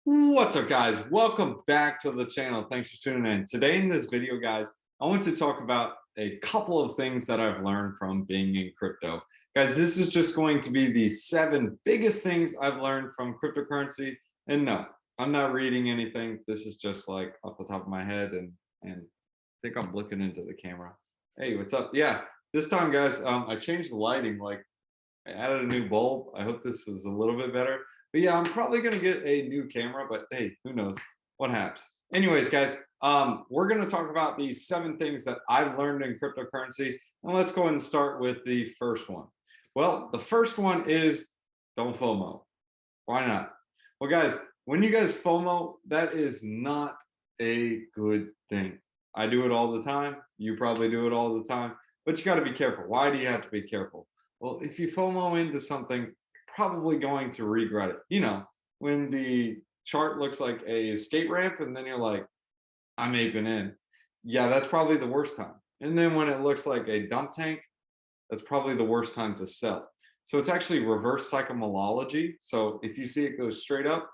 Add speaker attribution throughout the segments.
Speaker 1: What's up, guys? Welcome back to the channel. Thanks for tuning in. Today in this video, guys, I want to talk about a couple of things that I've learned from being in crypto. Guys, this is just going to be the 7 biggest things I've learned from cryptocurrency. And no, I'm not reading anything. This is just like off the top of my head, and I think I'm looking into the camera. Hey, what's up? Yeah, this time, guys, I changed the lighting. Like, I added a new bulb. I hope this is a little bit better. But yeah, I'm probably gonna get a new camera, but hey, who knows what happens. Anyways, guys, we're gonna talk about these 7 things that I've learned in cryptocurrency. And let's go ahead and start with the first one. Well, the first one is don't FOMO. Why not? Well, guys, when you guys FOMO, that is not a good thing. I do it all the time. You probably do it all the time, but you got to be careful. Why do you have to be careful? Well, if you FOMO into something, you're probably going to regret it. You know, when the chart looks like a skate ramp and then you're like, I'm aping in. Yeah, that's probably the worst time. And then when it looks like a dump tank, that's probably the worst time to sell. So it's actually reverse psychomology. So if you see it go straight up,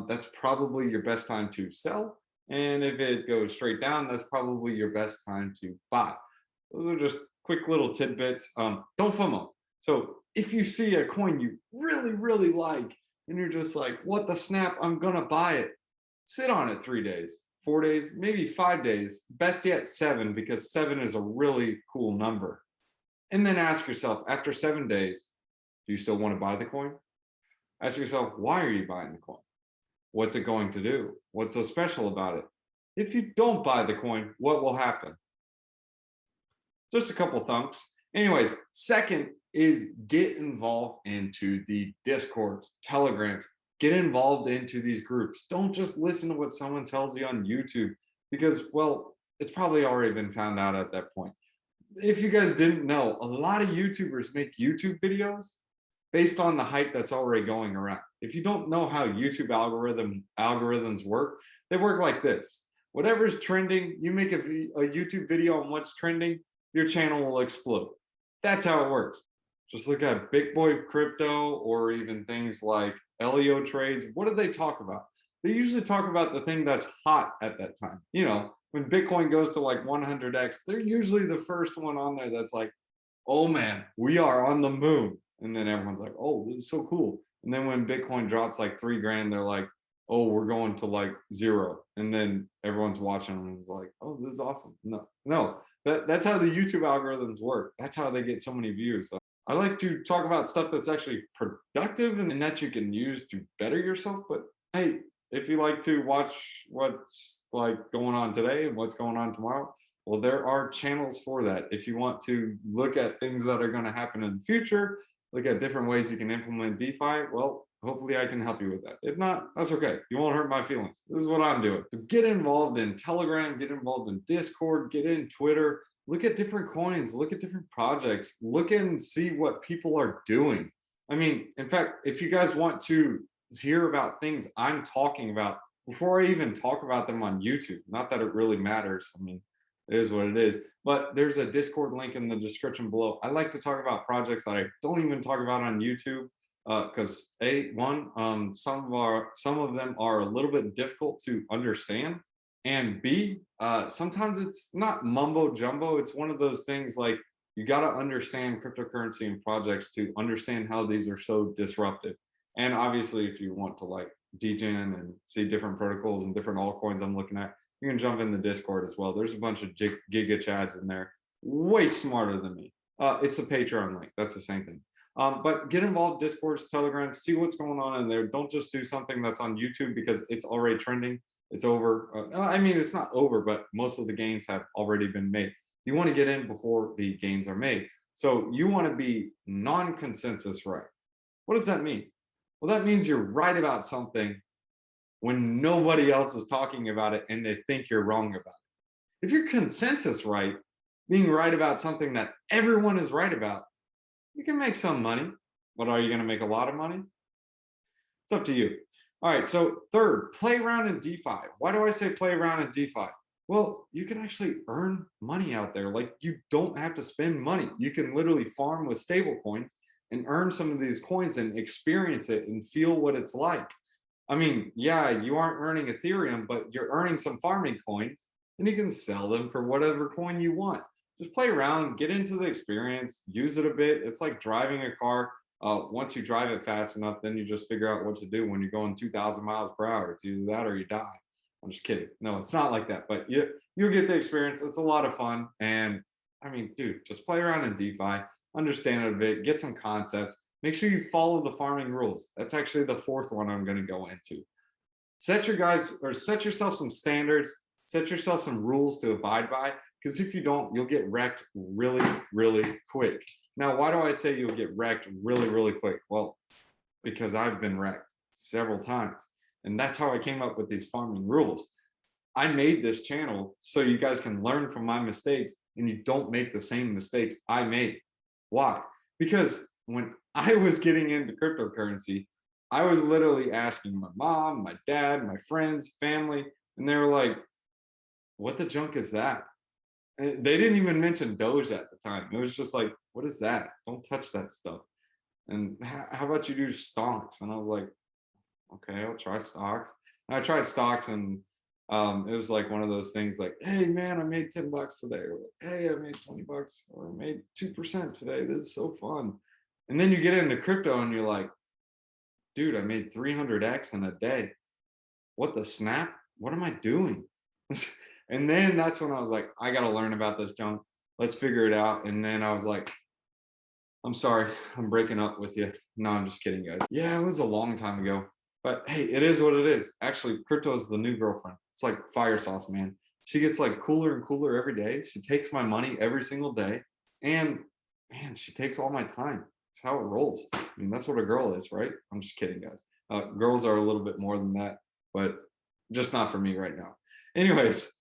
Speaker 1: that's probably your best time to sell. And if it goes straight down, that's probably your best time to buy. Those are just quick little tidbits. Don't FOMO. So if you see a coin you really, really like, and you're just like, what the snap, I'm gonna buy it. Sit on it 3 days, 4 days, maybe 5 days, best yet 7, because 7 is a really cool number. And then ask yourself, after 7 days, do you still want to buy the coin? Ask yourself, why are you buying the coin? What's it going to do? What's so special about it? If you don't buy the coin, what will happen? Just a couple thumps. Anyways, second is get involved into the Discords, Telegrams. Get involved into these groups. Don't just listen to what someone tells you on YouTube because, well, it's probably already been found out at that point. If you guys didn't know, a lot of YouTubers make YouTube videos based on the hype that's already going around. If you don't know how YouTube algorithms work, they work like this. Whatever's trending, you make a YouTube video on what's trending, your channel will explode. That's how it works. Just look at Big Boy Crypto or even things like LEO trades. What do they talk about? They usually talk about the thing that's hot at that time. You know, when Bitcoin goes to like 100x, they're usually the first one on there that's like, oh man, we are on the moon. And then everyone's like, oh, this is so cool. And then when Bitcoin drops like 3 grand, they're like, oh, we're going to like 0. And then everyone's watching and is like, oh, this is awesome. No, that's how the YouTube algorithms work. That's how they get so many views. So I like to talk about stuff that's actually productive and that you can use to better yourself. But hey, if you like to watch what's like going on today and what's going on tomorrow, well, there are channels for that. If you want to look at things that are going to happen in the future, look at different ways you can implement DeFi, well, hopefully I can help you with that. If not, that's okay. You won't hurt my feelings. This is what I'm doing. So get involved in Telegram, get involved in Discord, get in Twitter, look at different coins, look at different projects, look and see what people are doing. I mean, in fact, if you guys want to hear about things I'm talking about before I even talk about them on YouTube, not that it really matters. I mean, it is what it is. But there's a Discord link in the description below. I like to talk about projects that I don't even talk about on YouTube because some of them are a little bit difficult to understand, and B, sometimes it's not mumbo jumbo. It's one of those things like you got to understand cryptocurrency and projects to understand how these are so disruptive. And obviously, if you want to like degen and see different protocols and different altcoins I'm looking at, you can jump in the Discord as well. There's a bunch of giga chads in there, way smarter than me. It's a Patreon link. That's the same thing. But get involved, Discords, Telegram, see what's going on in there. Don't just do something that's on YouTube because it's already trending. It's over. I mean, it's not over, but most of the gains have already been made. You want to get in before the gains are made. So you want to be non-consensus right. What does that mean? Well, that means you're right about something when nobody else is talking about it and they think you're wrong about it. If you're consensus right, being right about something that everyone is right about, you can make some money. But are you going to make a lot of money? It's up to you. All right, so third, play around in DeFi. Why do I say play around in DeFi? Well, you can actually earn money out there. Like, you don't have to spend money. You can literally farm with stable coins and earn some of these coins and experience it and feel what it's like. I mean, yeah, you aren't earning Ethereum, but you're earning some farming coins, and you can sell them for whatever coin you want. Just play around, get into the experience, use it a bit. It's like driving a car. Once you drive it fast enough, then you just figure out what to do when you're going 2,000 miles per hour. It's either that or you die. I'm just kidding. No, it's not like that. But you'll get the experience. It's a lot of fun. And I mean, dude, just play around in DeFi, understand it a bit, get some concepts. Make sure you follow the farming rules. That's actually the fourth one I'm going to go into. Set yourself some standards, set yourself some rules to abide by, because if you don't, you'll get wrecked really, really quick. Now, why do I say you'll get wrecked really, really quick? Well, because I've been wrecked several times. And that's how I came up with these farming rules. I made this channel so you guys can learn from my mistakes and you don't make the same mistakes I made. Why? Because when I was getting into cryptocurrency, I was literally asking my mom, my dad, my friends, family, and they were like, what the junk is that? And they didn't even mention Doge at the time. It was just like, what is that? Don't touch that stuff. And how about you do stocks? And I was like, okay, I'll try stocks. And I tried stocks, and it was like one of those things like, hey man, I made 10 bucks today. Or hey, I made 20 bucks, or I made 2% today. This is so fun. And then you get into crypto and you're like, dude, I made 300x in a day. What the snap? What am I doing? And then that's when I was like, I got to learn about this junk. Let's figure it out. And then I was like, I'm sorry, I'm breaking up with you. No, I'm just kidding, guys. Yeah, it was a long time ago. But hey, it is what it is. Actually, crypto is the new girlfriend. It's like fire sauce, man. She gets like cooler and cooler every day. She takes my money every single day. And man, she takes all my time. It's how it rolls. I mean, that's what a girl is, right? I'm just kidding, guys. Girls are a little bit more than that, but just not for me right now. Anyways,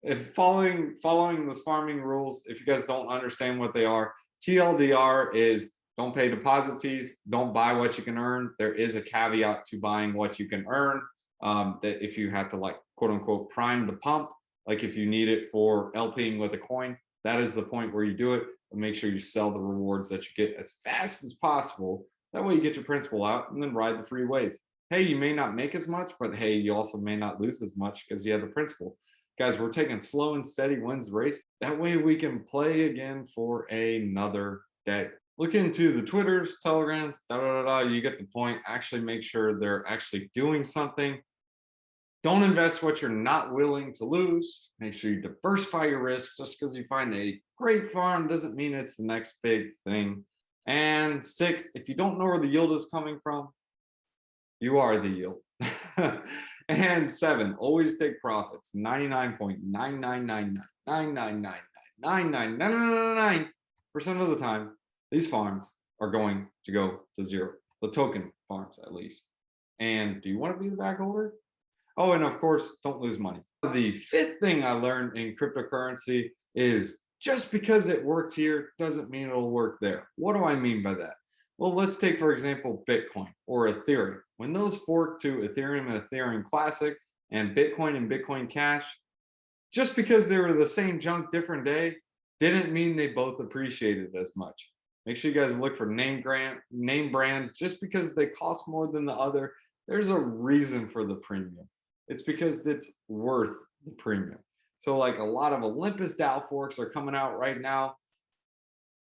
Speaker 1: if following this farming rules, if you guys don't understand what they are, TLDR is don't pay deposit fees, don't buy what you can earn. There is a caveat to buying what you can earn, that if you have to like quote unquote prime the pump, like if you need it for LPing with a coin, that is the point where you do it. But make sure you sell the rewards that you get as fast as possible. That way you get your principal out and then ride the free wave. Hey, you may not make as much, but hey, you also may not lose as much because you have the principal. Guys, we're taking slow and steady wins the race. That way we can play again for another day. Look into the Twitters, Telegrams, you get the point. Actually make sure they're actually doing something. Don't invest what you're not willing to lose. Make sure you diversify your risk. Just because you find a great farm doesn't mean it's the next big thing. And 6, if you don't know where the yield is coming from, you are the yield. And 7, always take profits. 99.99999999999% of the time, these farms are going to go to zero. The token farms, at least. And do you want to be the bag holder? Oh, and of course, don't lose money. The 5th thing I learned in cryptocurrency is just because it worked here doesn't mean it'll work there. What do I mean by that? Well, let's take, for example, Bitcoin or Ethereum. When those forked to Ethereum and Ethereum Classic and Bitcoin Cash, just because they were the same junk, different day, didn't mean they both appreciated as much. Make sure you guys look for name brand. Just because they cost more than the other, there's a reason for the premium. It's because it's worth the premium. So like a lot of Olympus DAO forks are coming out right now.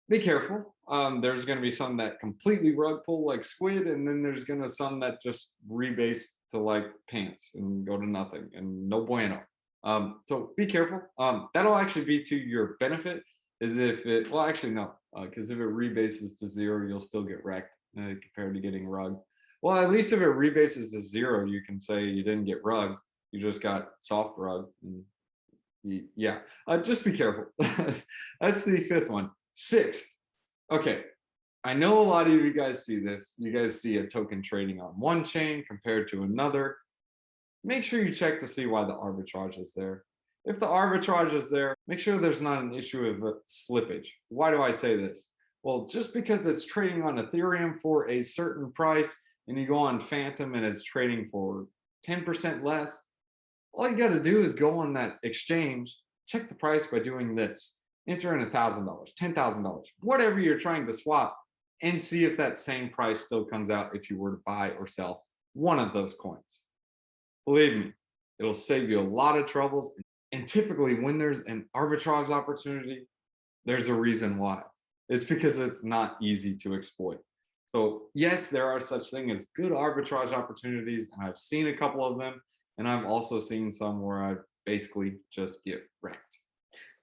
Speaker 1: Be careful. There's going to be some that completely rug pull like squid, and then there's going to some that just rebase to like pants and go to nothing and no bueno. So be careful. That'll actually be to your benefit. Is if it, well, actually no, because if it rebases to 0, you'll still get wrecked compared to getting rugged. Well, at least if it rebases to 0, you can say you didn't get rugged, you just got soft rug. And yeah, just be careful. That's the 5th one. 6th, okay, I know a lot of you guys see this. You guys see a token trading on one chain compared to another. Make sure you check to see why the arbitrage is there. If the arbitrage is there, make sure there's not an issue of slippage. Why do I say this? Well, just because it's trading on Ethereum for a certain price and you go on Fantom and it's trading for 10% less, all you got to do is go on that exchange, check the price by doing this. Enter in $1,000, $10,000, whatever you're trying to swap, and see if that same price still comes out if you were to buy or sell one of those coins. Believe me, it'll save you a lot of troubles. And typically when there's an arbitrage opportunity, there's a reason why. It's because it's not easy to exploit. So yes, there are such thing as good arbitrage opportunities, and I've seen a couple of them, and I've also seen some where I basically just get wrecked.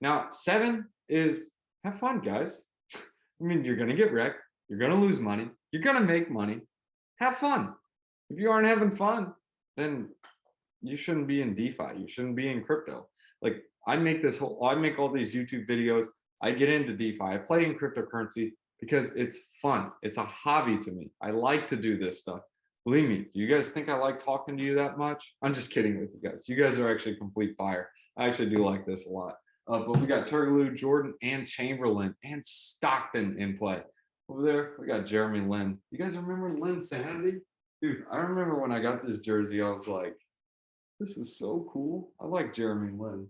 Speaker 1: Now, 7 is have fun, guys. I mean, you're gonna get wrecked, you're gonna lose money, you're gonna make money. Have fun. If you aren't having fun, then you shouldn't be in DeFi. You shouldn't be in crypto. Like I make all these YouTube videos. I get into DeFi. I play in cryptocurrency because it's fun. It's a hobby to me. I like to do this stuff. Believe me, do you guys think I like talking to you that much? I'm just kidding with you guys. You guys are actually complete fire. I actually do like this a lot. But we got Turgaloo, Jordan, and Chamberlain, and Stockton in play. Over there, we got Jeremy Lin. You guys remember Lin Sanity? Dude, I remember when I got this jersey, I was like, this is so cool. I like Jeremy Lin.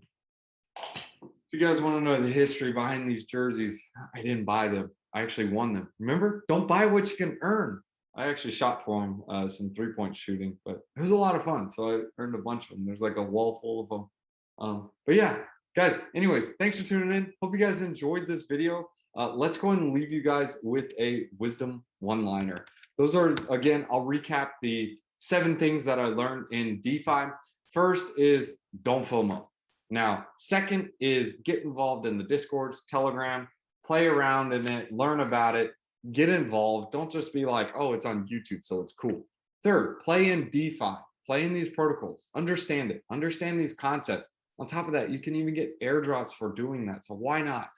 Speaker 1: If you guys want to know the history behind these jerseys, I didn't buy them. I actually won them. Remember? Don't buy what you can earn. I actually shot for them some 3-point shooting, but it was a lot of fun. So I earned a bunch of them. There's like a wall full of them. But yeah, guys, anyways, thanks for tuning in. Hope you guys enjoyed this video. Let's go and leave you guys with a wisdom one-liner. Those are, again, I'll recap the 7 things that I learned in DeFi. First is don't FOMO. Now, second is get involved in the Discords, Telegram, play around in it, learn about it, get involved. Don't just be like, oh, it's on YouTube, so it's cool. Third, play in DeFi, play in these protocols, understand it, understand these concepts. On top of that, you can even get airdrops for doing that, so why not?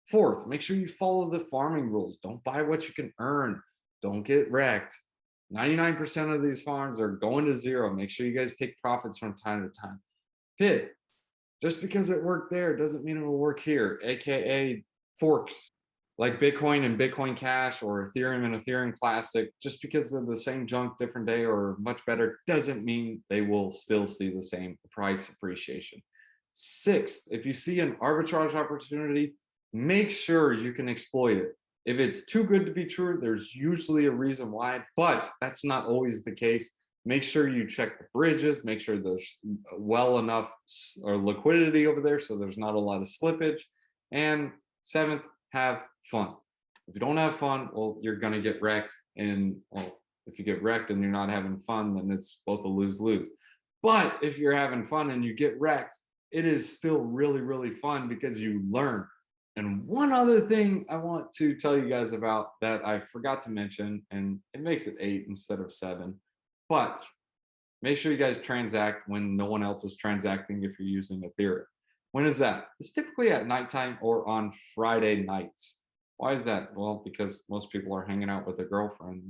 Speaker 1: Fourth, make sure you follow the farming rules. Don't buy what you can earn. Don't get wrecked. 99% of these farms are going to zero. Make sure you guys take profits from time to time. Fifth, just because it worked there doesn't mean it will work here, aka forks like Bitcoin and Bitcoin Cash or Ethereum and Ethereum Classic. Just because they're the same junk, different day, or much better doesn't mean they will still see the same price appreciation. Sixth, if you see an arbitrage opportunity, make sure you can exploit it. If it's too good to be true, there's usually a reason why, but that's not always the case. Make sure you check the bridges, make sure there's well enough or liquidity over there so there's not a lot of slippage. And seventh, have fun. If you don't have fun, well, you're gonna get wrecked. And well, if you get wrecked and you're not having fun, then it's both a lose-lose. But if you're having fun and you get wrecked, it is still really, really fun because you learn. And one other thing I want to tell you guys about that I forgot to mention, and it makes it 8 instead of 7, but make sure you guys transact when no one else is transacting if you're using Ethereum. When is that? It's typically at nighttime or on Friday nights. Why is that? Well, because most people are hanging out with their girlfriend,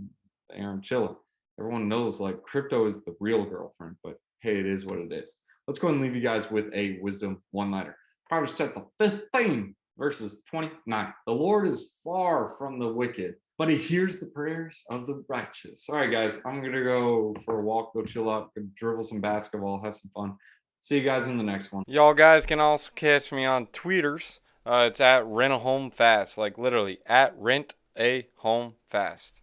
Speaker 1: they aren't chilling. Everyone knows like crypto is the real girlfriend, but hey, it is what it is. Let's go and leave you guys with a wisdom one-liner. Proverbs chapter 15. Verses 29. The Lord is far from the wicked, but he hears the prayers of the righteous. All right, guys, I'm going to go for a walk, go chill out, go dribble some basketball, have some fun. See you guys in the next one.
Speaker 2: Y'all guys can also catch me on tweeters. It's at rent a home fast, like literally at rent a home fast.